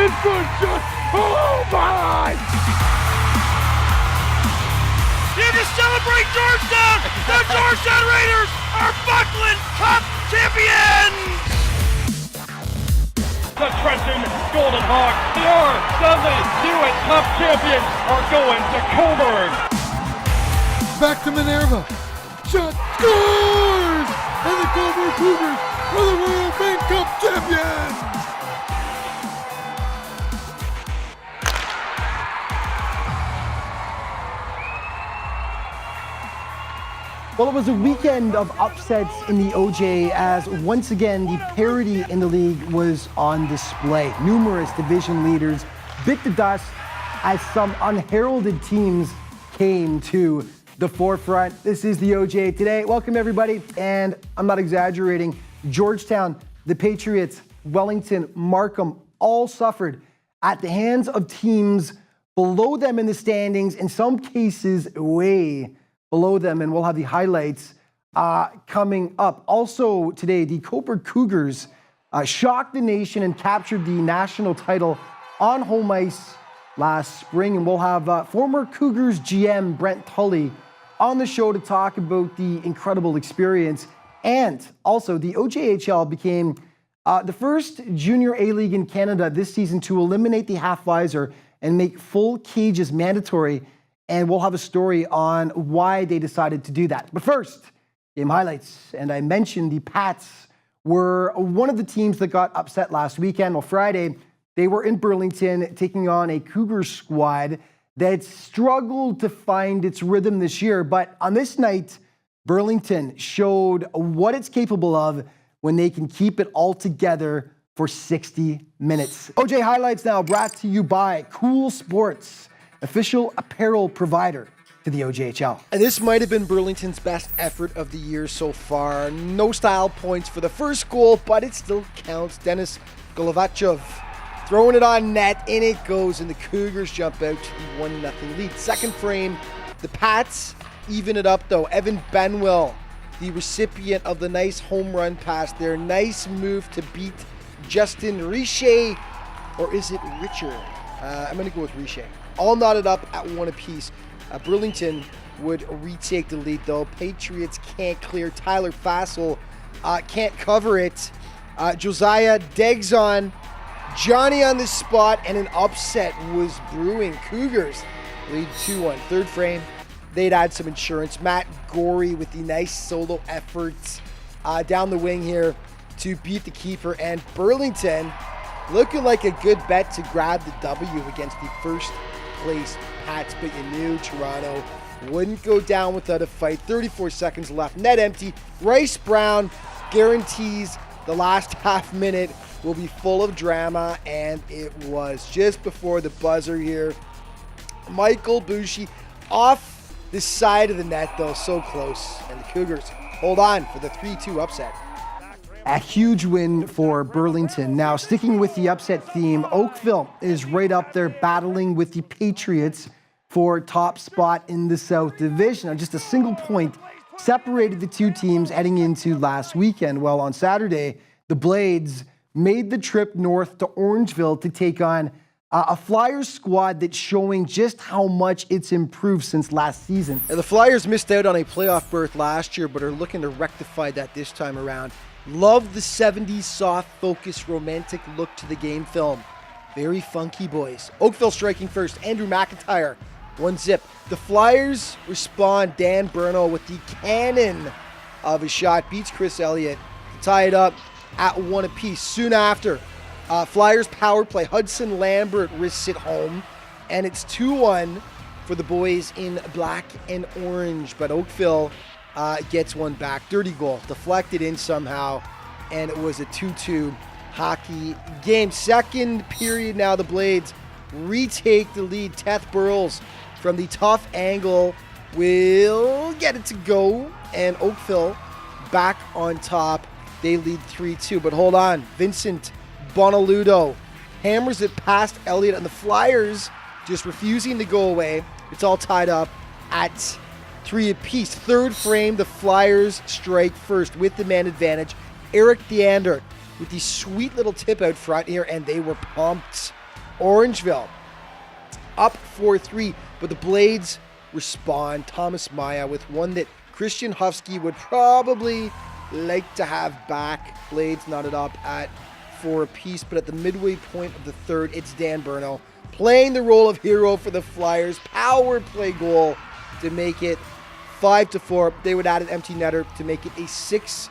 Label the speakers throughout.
Speaker 1: This one just, oh my!
Speaker 2: Here to celebrate Georgetown, the Georgetown Raiders are Buckland Cup champions!
Speaker 1: The Trenton Golden Hawks, the R7 Hewitt Cup champions, are going to Cougars.
Speaker 3: Back to Minerva. Shot scores! And the Cougars are the Royal Bank Cup champions!
Speaker 4: Well, it was a weekend of upsets in the OJ as once again the parity in the league was on display. Numerous division leaders bit the dust as some unheralded teams came to the forefront. This is the OJ today. Welcome everybody, and I'm not exaggerating. Georgetown, the Patriots, Wellington, Markham all suffered at the hands of teams below them in the standings, in some cases way below them, and we'll have the highlights coming up. Also today, the Coburg Cougars shocked the nation and captured the national title on home ice last spring, and we'll have former Cougars GM Brent Tully on the show to talk about the incredible experience. And also, the OJHL became the first junior A-League in Canada this season to eliminate the half visor and make full cages mandatory. And we'll have a story on why they decided to do that. But first, game highlights. And I mentioned the Pats were one of the teams that got upset last weekend. Well, Friday, they were in Burlington taking on a Cougars squad that struggled to find its rhythm this year. But on this night, Burlington showed what it's capable of when they can keep it all together for 60 minutes. OJ Highlights now brought to you by Cool Sports, official apparel provider to the OJHL.
Speaker 5: And this might have been Burlington's best effort of the year so far. No style points for the first goal, but it still counts. Denis Golovachov throwing it on net, in it goes, and the Cougars jump out to the 1-0 lead. Second frame, the Pats even it up though. Evan Benwell, the recipient of the nice home run pass there. Nice move to beat Justin Richer, or is it Richer? I'm going to go with Richer. All knotted up at one apiece. Burlington would retake the lead though. Patriots can't clear. Tyler Fassel can't cover it. Josiah Degson, Johnny on the spot, and an upset was brewing. Cougars lead 2-1. Third frame, they'd add some insurance. Matt Gorey with the nice solo efforts down the wing here to beat the keeper. And Burlington looking like a good bet to grab the W against the first place Pats, but you knew Toronto wouldn't go down without a fight. 34 seconds left, net empty. Rice Brown guarantees the last half minute will be full of drama, and it was just before the buzzer here. Michael Bushi off the side of the net though, so close, and the Cougars hold on for the 3-2 upset.
Speaker 4: A huge win for Burlington. Now, sticking with the upset theme, Oakville is right up there battling with the Patriots for top spot in the South Division. Now, just a single point separated the two teams heading into last weekend. Well, on Saturday, the Blades made the trip north to Orangeville to take on a Flyers squad that's showing just how much it's improved since last season.
Speaker 5: And the Flyers missed out on a playoff berth last year, but are looking to rectify that this time around. Love the 70s soft focus romantic look to the game film. Very funky boys. Oakville striking first. Andrew McIntyre, 1-0. The Flyers respond. Dan Burno with the cannon of a shot. Beats Chris Elliott to tie it up at one apiece. Soon after, Flyers power play. Hudson Lambert risks it home. And it's 2-1 for the boys in black and orange. But Oakville gets one back. Dirty goal, deflected in somehow, and it was a 2-2 hockey game. Second period now, the Blades retake the lead. Teth Burles from the tough angle will get it to go, and Oakville back on top. They lead 3-2, but hold on. Vincent Bonaludo hammers it past Elliott, and the Flyers just refusing to go away. It's all tied up at 3 apiece. Third frame, the Flyers strike first with the man advantage. Eric Deander with the sweet little tip out front here, and they were pumped Orangeville up 4-3, but the Blades respond. Thomas Maya with one that Christian Hufsky would probably like to have back. Blades knotted up at 4 apiece, but at the midway point of the third, it's Dan Burno playing the role of hero for the Flyers. Power play goal to make it 5-4. They would add an empty netter to make it a 6-4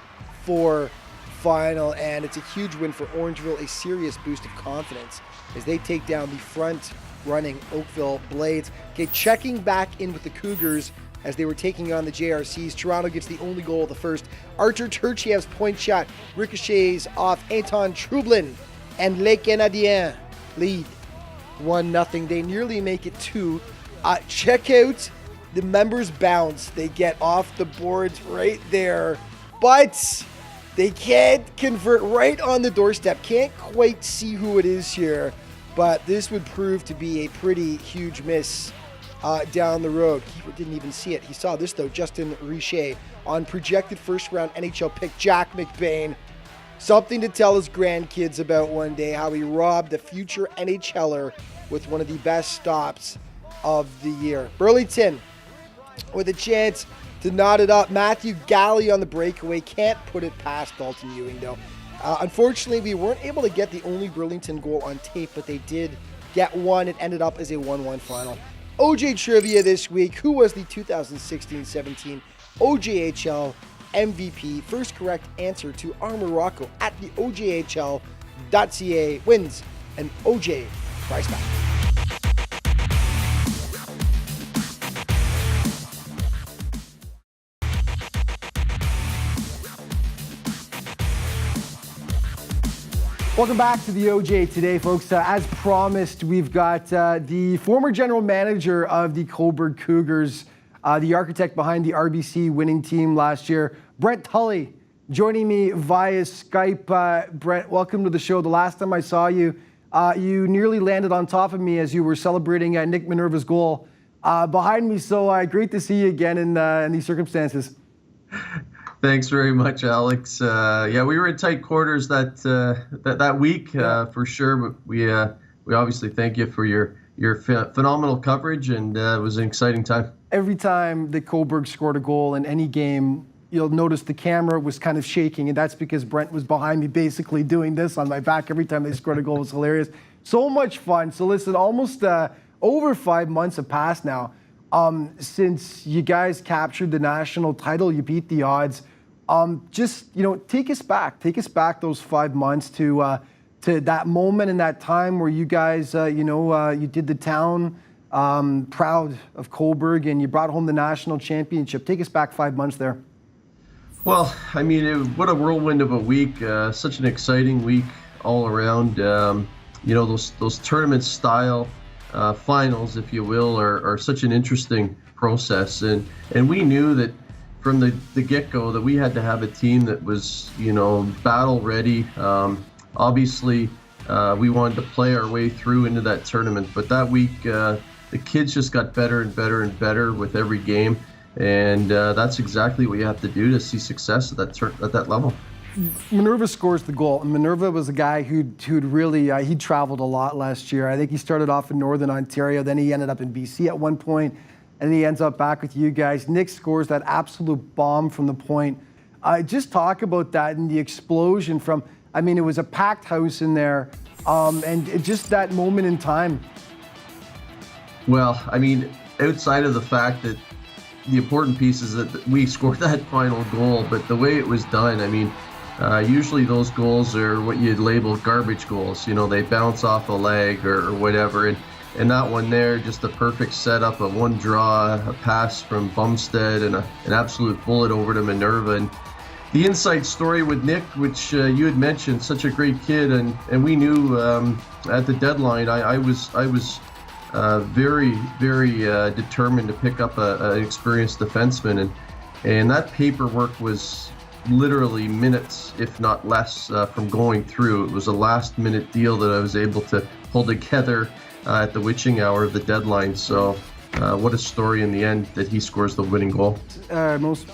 Speaker 5: final, and it's a huge win for Orangeville, a serious boost of confidence as they take down the front-running Oakville Blades. Okay, checking back in with the Cougars as they were taking on the JRCs. Toronto gets the only goal of the first. Archer Turchiev's point shot ricochets off Anton Trublin, and Les Canadiens lead 1-0. They nearly make it 2. Check out the members' bounce. They get off the boards right there, but they can't convert right on the doorstep. Can't quite see who it is here, but this would prove to be a pretty huge miss down the road. Keeper didn't even see it. He saw this though. Justin Richer on projected first-round NHL pick Jack McBain. Something to tell his grandkids about one day, how he robbed a future NHLer with one of the best stops of the year. Burlington with a chance to knot it up. Matthew Galley on the breakaway. Can't put it past Dalton Ewing though. Unfortunately, we weren't able to get the only Burlington goal on tape, but they did get one. It ended up as a 1-1 final. OJ trivia this week. Who was the 2016-17 OJHL MVP? First correct answer to our Morocco at the OJHL.ca wins an OJ prize pack.
Speaker 4: Welcome back to the OJ today, folks. As promised, we've got the former general manager of the Coburg Cougars, the architect behind the RBC winning team last year, Brent Tully, joining me via Skype. Brent, welcome to the show. The last time I saw you, you nearly landed on top of me as you were celebrating Nick Minerva's goal behind me. So great to see you again in these circumstances.
Speaker 6: Thanks very much, Alex. Yeah, we were in tight quarters that week for sure. But we obviously thank you for your phenomenal coverage, and it was an exciting time. Every
Speaker 4: time the Coburg scored a goal in any game, you'll notice the camera was kind of shaking, and that's because Brent was behind me, basically doing this on my back every time they scored a goal. It was hilarious. So much fun. So listen, almost over 5 months have passed now since you guys captured the national title. You beat the odds. Just, take us back those 5 months to that moment and that time where you guys, you did the town proud of Coburg and you brought home the national championship. Take us back 5 months there.
Speaker 6: Well, I mean, what a whirlwind of a week, such an exciting week all around. Those tournament style finals, if you will, are such an interesting process. And we knew that from the get-go that we had to have a team that was, battle ready. Obviously, we wanted to play our way through into that tournament. But that week, the kids just got better and better and better with every game. And that's exactly what you have to do to see success at that level.
Speaker 4: Minerva scores the goal. And Minerva was a guy who'd really, he traveled a lot last year. I think he started off in Northern Ontario, then he ended up in BC at one point, and he ends up back with you guys. Nick scores that absolute bomb from the point. Just talk about that and the explosion from, it was a packed house in there, and just that moment in time.
Speaker 6: Well, outside of the fact that the important piece is that we scored that final goal, but the way it was done, usually those goals are what you'd label garbage goals. They bounce off a leg or whatever. And that one there, just a perfect setup, a one draw, a pass from Bumstead, and an absolute bullet over to Minerva. And the inside story with Nick, which you had mentioned, such a great kid, and we knew at the deadline, I was very, very determined to pick up an experienced defenseman, and that paperwork was literally minutes, if not less, from going through. It was a last-minute deal that I was able to pull together at the witching hour of the deadline. So what a story in the end that he scores the winning goal.
Speaker 4: Most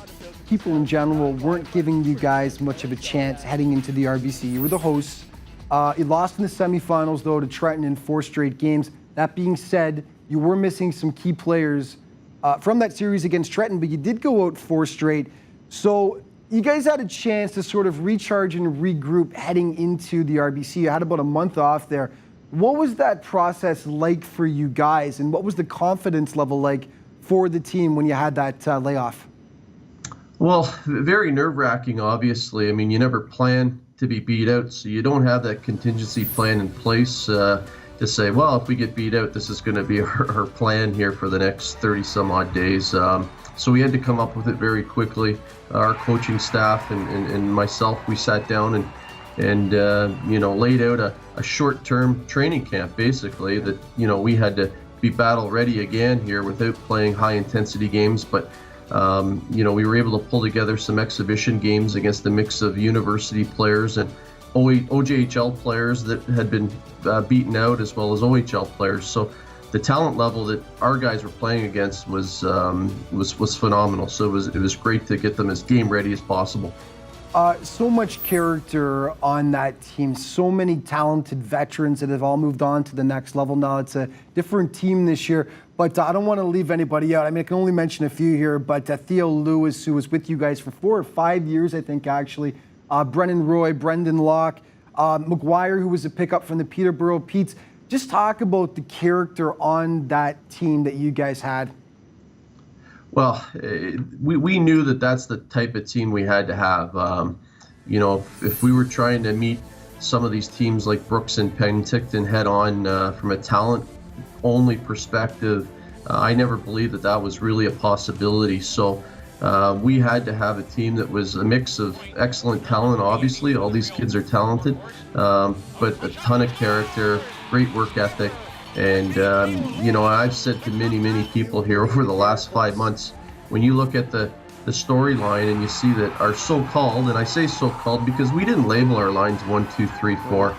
Speaker 4: people in general weren't giving you guys much of a chance heading into the RBC. You were the hosts. You lost in the semifinals, though, to Trenton in 4 straight games. That being said, you were missing some key players from that series against Trenton, but you did go out 4 straight. So you guys had a chance to sort of recharge and regroup heading into the RBC. You had about a month off there. What was that process like for you guys, and what was the confidence level like for the team when you had that layoff?
Speaker 6: Well, very nerve-wracking, obviously. I mean, you never plan to be beat out, so you don't have that contingency plan in place to say, well, if we get beat out, this is going to be our plan here for the next 30-some-odd days. So we had to come up with it very quickly. Our coaching staff and myself, we sat down and laid out a short-term training camp, basically, that, we had to be battle-ready again here without playing high-intensity games. But we were able to pull together some exhibition games against a mix of university players and OJHL players that had been beaten out, as well as OHL players. So the talent level that our guys were playing against was phenomenal. So it was great to get them as game ready as possible.
Speaker 4: So much character on that team, so many talented veterans that have all moved on to the next level now. It's a different team this year, but I don't want to leave anybody out. I mean, I can only mention a few here, but Theo Lewis, who was with you guys for 4 or 5 years, I think, actually. Brennan Roy, Brendan Locke, McGuire, who was a pickup from the Peterborough Petes. Just talk about the character on that team that you guys had.
Speaker 6: Well, we knew that that's the type of team we had to have. If we were trying to meet some of these teams like Brooks and Penticton head on from a talent-only perspective, I never believed that was really a possibility. So we had to have a team that was a mix of excellent talent. Obviously, all these kids are talented, but a ton of character, great work ethic. And, I've said to many people here over the last 5 months, when you look at the storyline and you see that our so-called, and I say so-called because we didn't label our lines 1, 2, 3, 4.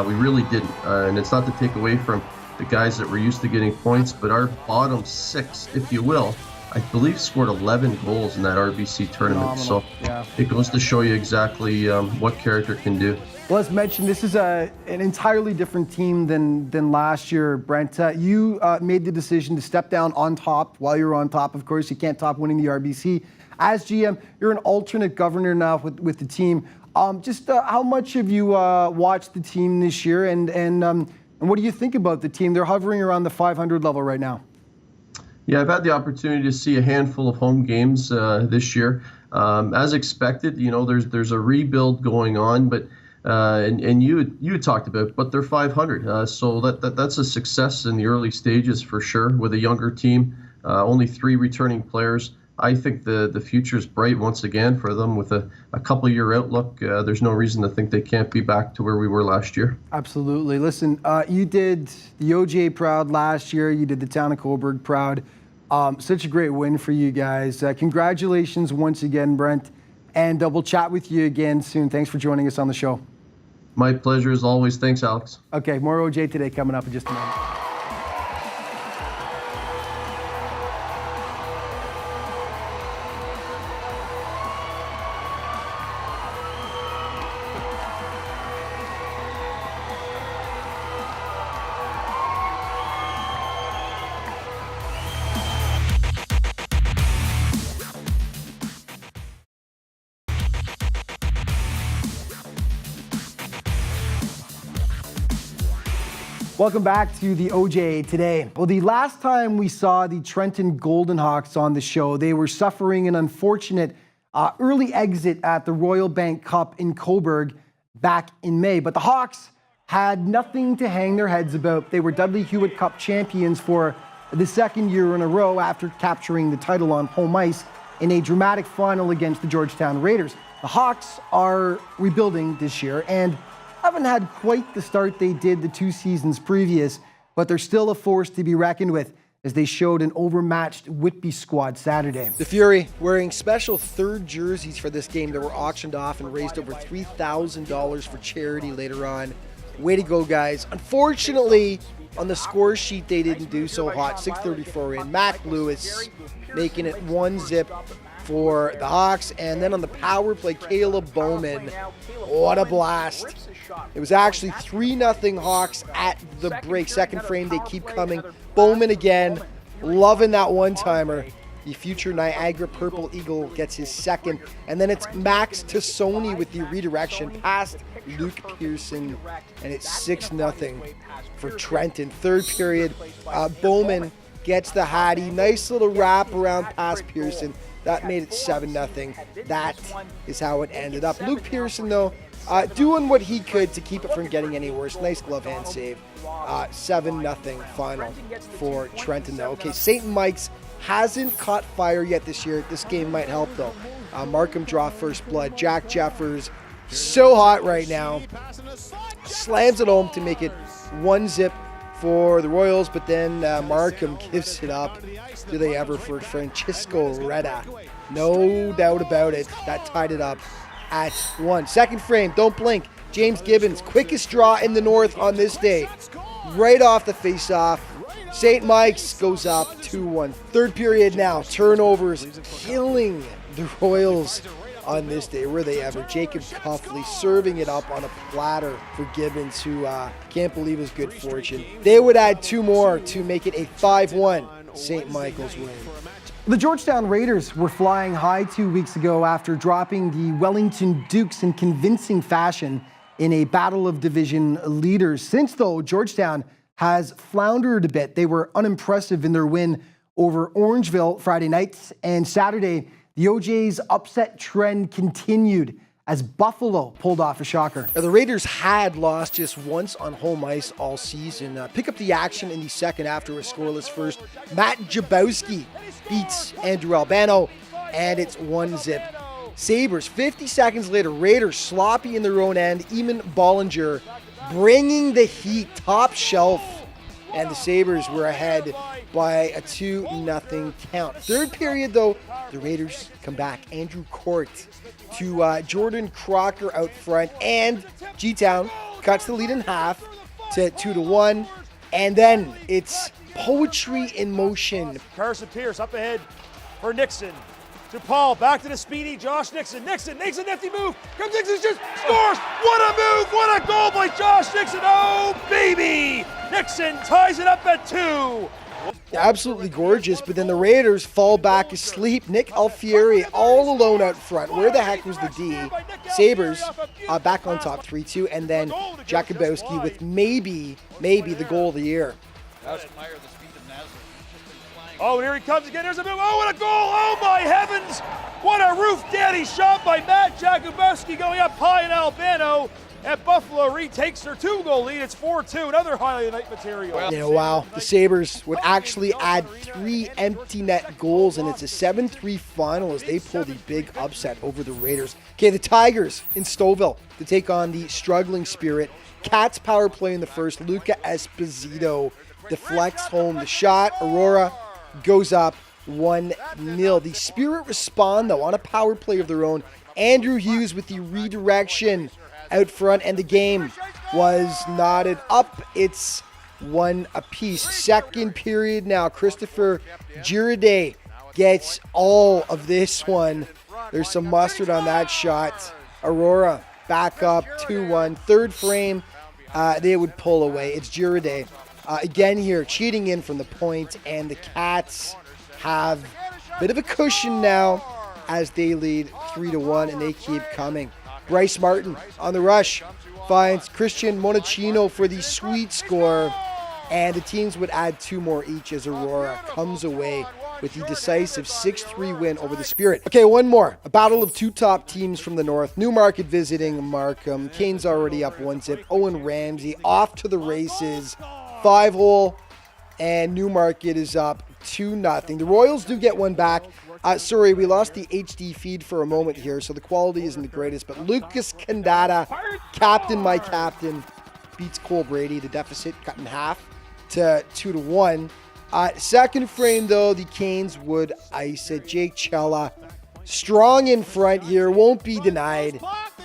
Speaker 6: We really didn't. And it's not to take away from the guys that were used to getting points, but our bottom 6, if you will, I believe scored 11 goals in that RBC tournament.
Speaker 4: Phenomenal.
Speaker 6: So
Speaker 4: Yeah.
Speaker 6: It goes to show you exactly what character can do.
Speaker 4: Well, as mentioned, this is an entirely different team than last year, Brent. You made the decision to step down on top. While you're on top, of course, you can't top winning the RBC. As GM, you're an alternate governor now with the team. How much have you watched the team this year, and what do you think about the team? They're hovering around the 500 level right now.
Speaker 6: Yeah, I've had the opportunity to see a handful of home games this year. As expected, there's a rebuild going on, but and you talked about, but they're 500, so that's a success in the early stages for sure. With a younger team, only 3 returning players, I think the future is bright once again for them. With a couple-year outlook, there's no reason to think they can't be back to where we were last year. Absolutely.
Speaker 4: Listen, you did the OJ proud last year. You did the town of Coburg proud. Such a great win for you guys. Congratulations once again, Brent. And we'll chat with you again soon. Thanks for joining us on the show.
Speaker 6: My pleasure as always. Thanks, Alex.
Speaker 4: Okay, more OJ Today coming up in just a moment. Welcome back to the OJ Today. Well, the last time we saw the Trenton Golden Hawks on the show, they were suffering an unfortunate early exit at the Royal Bank Cup in Coburg back in May. But the Hawks had nothing to hang their heads about. They were Dudley Hewitt Cup champions for the second year in a row after capturing the title on home ice in a dramatic final against the Georgetown Raiders. The Hawks are rebuilding this year and haven't had quite the start they did the 2 seasons previous, but they're still a force to be reckoned with as they showed an overmatched Whitby squad Saturday.
Speaker 5: The Fury wearing special 3rd jerseys for this game that were auctioned off and raised over $3,000 for charity later on. Way to go, guys. Unfortunately, on the score sheet, they didn't do so hot. 6:34 in. Mac Lewis making it 1-0 for the Hawks. And then on the power play, Caleb Bowman. What a blast. It was actually 3-0 Hawks at the break. Second frame, they keep coming. Bowman again, loving that one-timer. The future Niagara Purple Eagle gets his second. And then it's Max Tassoni with the redirection past Luke Pearson. And it's 6-0 for Trenton. Third period, Bowman gets the Hattie. Nice little wrap around past Pearson. That made it 7-0. That is how it ended up. Luke Pearson, though, doing what he could to keep it from getting any worse. Nice glove hand save. 7-0 final for Trenton, though. Okay, St. Mike's hasn't caught fire yet this year. This game might help, though. Markham draw first blood. Jack Jeffers, so hot right now. Slams it home to make it 1-0 for the Royals, but then Markham gives it up. Do they ever for Francisco Reda? No doubt about it. That tied it up at 1. Second frame, don't blink. James Gibbons, quickest draw in the North on this day. Right off the face-off. St. Mike's goes up 2-1. Third period now. Turnovers killing the Royals on this day. Were they ever? Jacob Cuffley serving it up on a platter for Gibbons, who can't believe his good fortune. They would add 2 more to make it a 5-1 St. Michael's win.
Speaker 4: The Georgetown Raiders were flying high 2 weeks ago after dropping the Wellington Dukes in convincing fashion in a battle of division leaders. Since, though, Georgetown has floundered a bit. They were unimpressive in their win over Orangeville Friday night, and Saturday, the OJ's upset trend continued as Buffalo pulled off a shocker.
Speaker 5: Now, the Raiders had lost just once on home ice all season. Pick up the action in the second after a scoreless first. Matt Jabowski beats Andrew Albano, and it's 1-0. Sabres, 50 seconds later, Raiders sloppy in their own end. Eamon Bollinger bringing the heat top shelf, and the Sabres were ahead by a 2-0 count. Third period, though, the Raiders come back. Andrew Court to Jordan Crocker out front, and G-Town cuts the lead in half to 2-1, and then it's poetry in motion.
Speaker 2: Carson Pierce up ahead for Nixon. To Paul, back to the speedy Josh Nixon. Nixon makes a nifty move. Comes Nixon, just scores. What a move! What a goal by Josh Nixon! Oh baby! Nixon ties it up at 2.
Speaker 5: Absolutely gorgeous, but then the Raiders fall back asleep. Nick Alfieri all alone out front. Where the heck was the D? Sabres back on top 3-2, and then Jakubowski with maybe the goal of the year.
Speaker 2: Oh, and here he comes again. There's a move. Oh, what a goal! Oh, my heavens! What a roof daddy shot by Matt Jakubowski going up high in Albano. And Buffalo retakes their 2-goal lead. It's 4-2. Another highlight of the night material.
Speaker 5: Yeah, wow. The Sabres would actually add 3 empty net goals, and it's a 7-3 final as they pull the big upset over the Raiders. Okay, the Tigers in Stouffville to take on the struggling Spirit. Cats power play in the first. Luca Esposito deflects home the shot. Aurora goes up 1-0. The Spirit respond, though, on a power play of their own. Andrew Hughes with the redirection out front, and the game was knotted up. It's 1 apiece. Second period now. Christopher Girardet gets all of this one. There's some mustard on that shot. Aurora back up 2-1. Third frame, they would pull away. It's Girardet. Again here, cheating in from the point, and the Cats have a bit of a cushion now as they lead 3-1, and they keep coming. Bryce Martin on the rush finds Christian Monachino for the sweet score, and the teams would add 2 more each as Aurora comes away with the decisive 6-3 win over the Spirit. Okay, one more. A battle of 2 top teams from the North. Newmarket visiting Markham. Kane's already up 1-0. Owen Ramsey off to the races. 5-hole, and Newmarket is up 2-0. The Royals do get one back. Sorry, we lost the HD feed for a moment here, so the quality isn't the greatest, but Lucas Candata, my captain, beats Cole Brady. The deficit cut in half to 2-1. Second frame, though, the Canes would ice it. Jake Chella, strong in front here, won't be denied.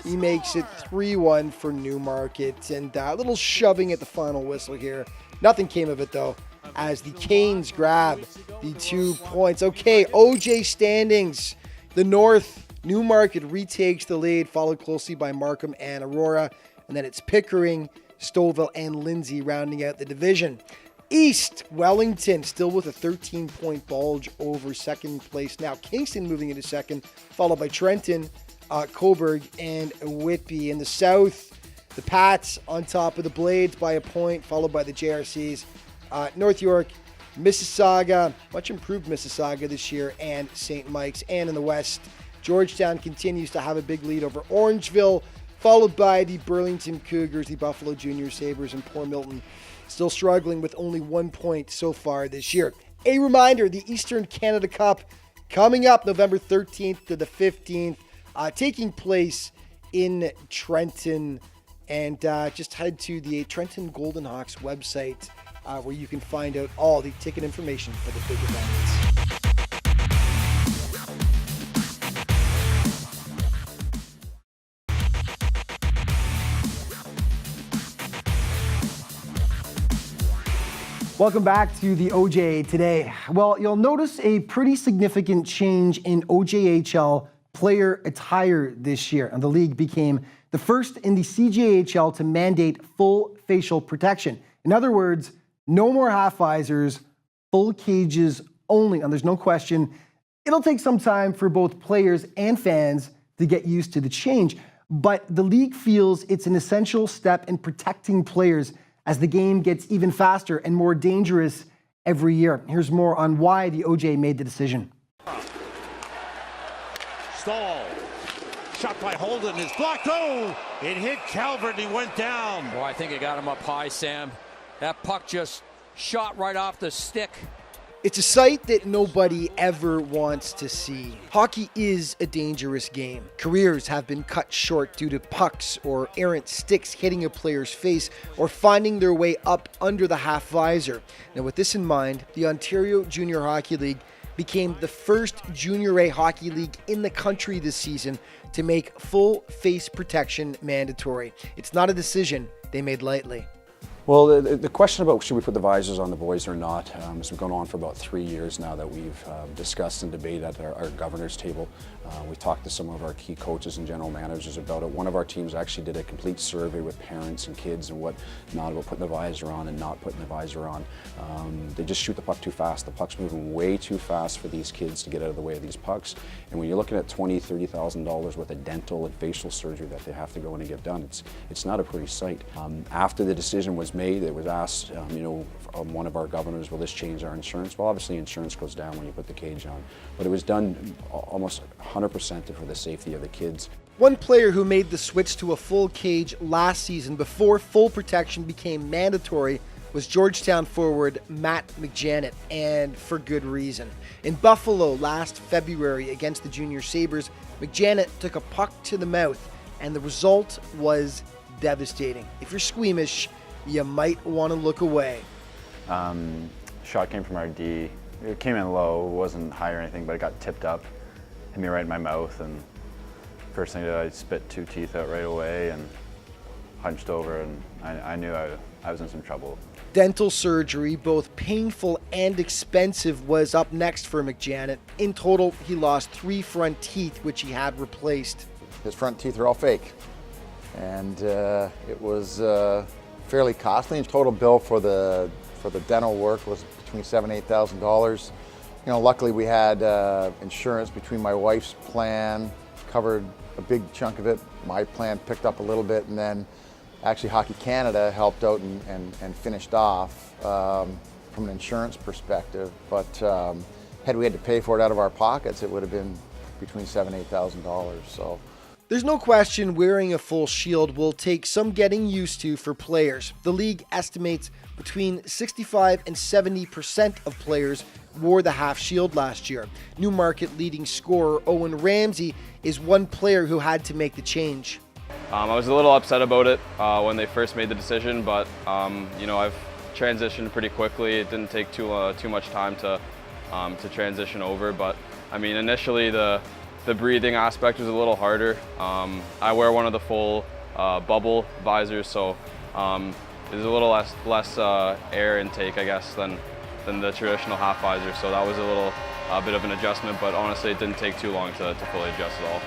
Speaker 5: He makes it 3-1 for Newmarket, and a little shoving at the final whistle here. Nothing came of it, though, as the Canes grab the 2 points. Okay, OJ standings. The North, Newmarket retakes the lead, followed closely by Markham and Aurora. and then it's Pickering, Stouffville, and Lindsay rounding out the division. East, Wellington still with a 13-point bulge over second place now. Kingston moving into second, followed by Trenton, Coburg, and Whitby. In the South, the Pats on top of the Blades by a point, followed by the JRCs. North York, Mississauga, much improved Mississauga this year, and St. Mike's. And in the West, Georgetown continues to have a big lead over Orangeville, followed by the Burlington Cougars, the Buffalo Junior Sabres, and Port Milton still struggling with only 1 point so far this year. A reminder, the Eastern Canada Cup coming up November 13th to the 15th, taking place in Trenton. And just head to the Trenton Golden Hawks website where you can find out all the ticket information for the big events.
Speaker 4: Welcome back to the OJ Today. Well, you'll notice a pretty significant change in OJHL player attire this year, and the league became the first in the CJHL to mandate full facial protection. In other words, no more half visors, full cages only. And there's no question, it'll take some time for both players and fans to get used to the change, but the league feels it's an essential step in protecting players as the game gets even faster and more dangerous every year. Here's more on why the OJ made the decision.
Speaker 7: Stall. Shot by Holden is blocked. Oh, it hit Calvert and he went down.
Speaker 8: Well, I think it got him up high, Sam. That puck just shot right off the stick.
Speaker 5: It's a sight that nobody ever wants to see. Hockey is a dangerous game. Careers have been cut short due to pucks or errant sticks hitting a player's face or finding their way up under the half visor. Now, with this in mind, the Ontario Junior Hockey League became the first Junior A hockey league in the country this season to make full face protection mandatory. It's not a decision they made lightly.
Speaker 9: Well, the question about should we put the visors on the boys or not has been going on for about 3 years now that we've discussed and debated at our governor's table. We talked to some of our key coaches and general managers about it. One of our teams actually did a complete survey with parents and kids and what not about putting the visor on and not putting the visor on. They just shoot the puck too fast. The puck's moving way too fast for these kids to get out of the way of these pucks. And when you're looking at $20,000, $30,000 worth of dental and facial surgery that they have to go in and get done, it's not a pretty sight. After the decision was made, it was asked, one of our governors, will this change our insurance? Well, obviously insurance goes down when you put the cage on, but it was done almost 100% for the safety of the kids.
Speaker 5: One player who made the switch to a full cage last season before full protection became mandatory was Georgetown forward Matt McJanet, and for good reason. In Buffalo last February against the Junior Sabres, McJanet took a puck to the mouth, and the result was devastating. If you're squeamish, you might want to look away.
Speaker 10: Shot came from our D. It came in low, it wasn't high or anything, but it got tipped up, hit me right in my mouth, and first thing I spit 2 teeth out right away and hunched over, and I knew I was in some trouble.
Speaker 5: Dental surgery, both painful and expensive, was up next for McJanet. In total, he lost 3 front teeth, which he had replaced.
Speaker 11: His front teeth are all fake, and it was fairly costly. And total bill for the dental work was between $7,000 and $8,000. Luckily we had insurance between my wife's plan, covered a big chunk of it. My plan picked up a little bit, and then actually Hockey Canada helped out and finished off from an insurance perspective. But had we had to pay for it out of our pockets, it would have been between $7,000 and $8,000. So.
Speaker 5: There's no question wearing a full shield will take some getting used to for players. The league estimates between 65 and 70% of players wore the half shield last year. Newmarket leading scorer Owen Ramsey is one player who had to make the change.
Speaker 12: I was a little upset about it when they first made the decision, but I've transitioned pretty quickly. It didn't take too much time to transition over, but I mean, initially the breathing aspect was a little harder. I wear one of the full bubble visors, so there's a little less air intake, I guess, than the traditional half visor. So that was a bit of an adjustment, but honestly, it didn't take too long to fully adjust at all.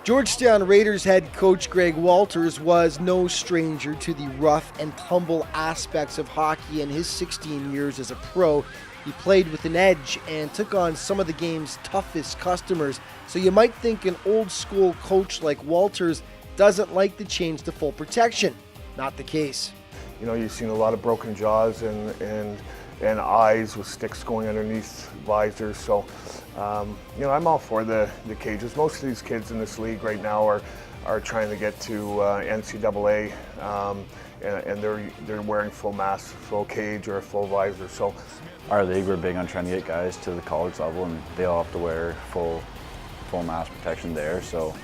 Speaker 5: Georgetown Raiders head coach Greg Walters was no stranger to the rough and tumble aspects of hockey. In his 16 years as a pro, he played with an edge and took on some of the game's toughest customers. So you might think an old school coach like Walters doesn't like the change to full protection. Not the case.
Speaker 13: You know, you've seen a lot of broken jaws and eyes with sticks going underneath visors. So, you know, I'm all for the cages. Most of these kids in this league right now are trying to get to NCAA, and they're wearing full mask, full cage, or a full visor. So,
Speaker 10: our league, we're big on trying to get guys to the college level, and they all have to wear full mask protection there. So,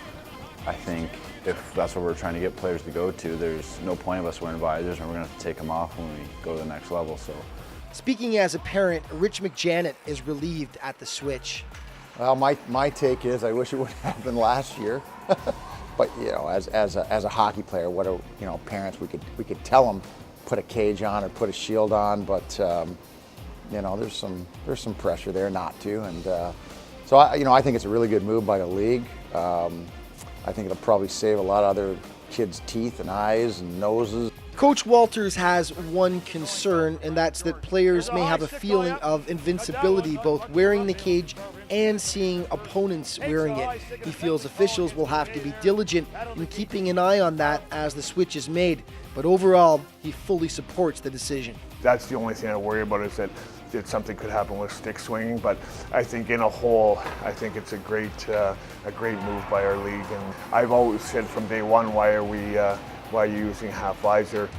Speaker 10: I think if that's what we're trying to get players to go to, there's no point of us wearing visors, and we're going to have to take them off when we go to the next level. So.
Speaker 5: Speaking as a parent, Rich McJanet is relieved at the switch.
Speaker 11: Well, my take is I wish it would have happened last year. But you know, as a hockey player, what are, you know, parents, we could tell them put a cage on or put a shield on, but you know, there's some pressure there not to, and so I think it's a really good move by the league. I think it'll probably save a lot of other kids' teeth and eyes and noses.
Speaker 5: Coach Walters has one concern, and that's that players may have a feeling of invincibility both wearing the cage and seeing opponents wearing it. He feels officials will have to be diligent in keeping an eye on that as the switch is made, but overall, he fully supports the decision.
Speaker 13: That's the only thing I worry about, is that something could happen with stick swinging, but I think in a whole, I think it's a great move by our league. And I've always said from day one, why are you using half visor?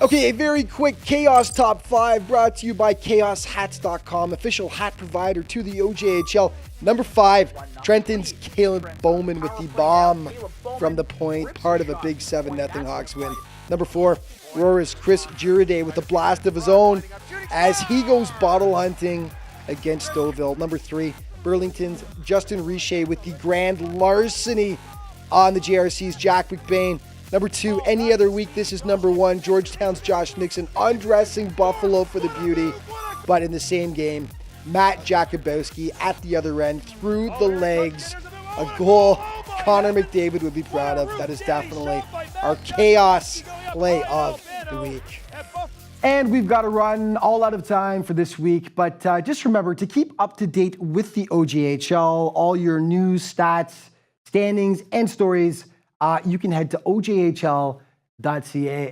Speaker 5: Okay, a very quick Chaos Top 5 brought to you by ChaosHats.com, official hat provider to the OJHL. Number 5, Trenton's Caleb Bowman with the bomb from the point, part of a big 7-0 Hawks win. Number 4, Aurora's Chris Giroday with a blast of his own as he goes bottle hunting against Stouffville. Number 3, Burlington's Justin Richer with the grand larceny on the JRC's Jack McBain. Number 2, any other week, this is number 1, Georgetown's Josh Nixon undressing Buffalo for the beauty. But in the same game, Matt Jakubowski at the other end through the legs. A goal Connor McDavid would be proud of. That is definitely our chaos play of the week.
Speaker 4: And we've got to run all out of time for this week, but just remember to keep up to date with the OJHL, all your news, stats, standings, and stories, you can head to ojhl.ca.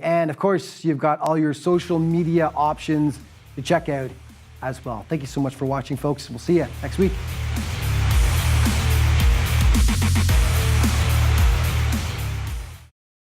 Speaker 4: And of course, you've got all your social media options to check out as well. Thank you so much for watching, folks. We'll see you next week.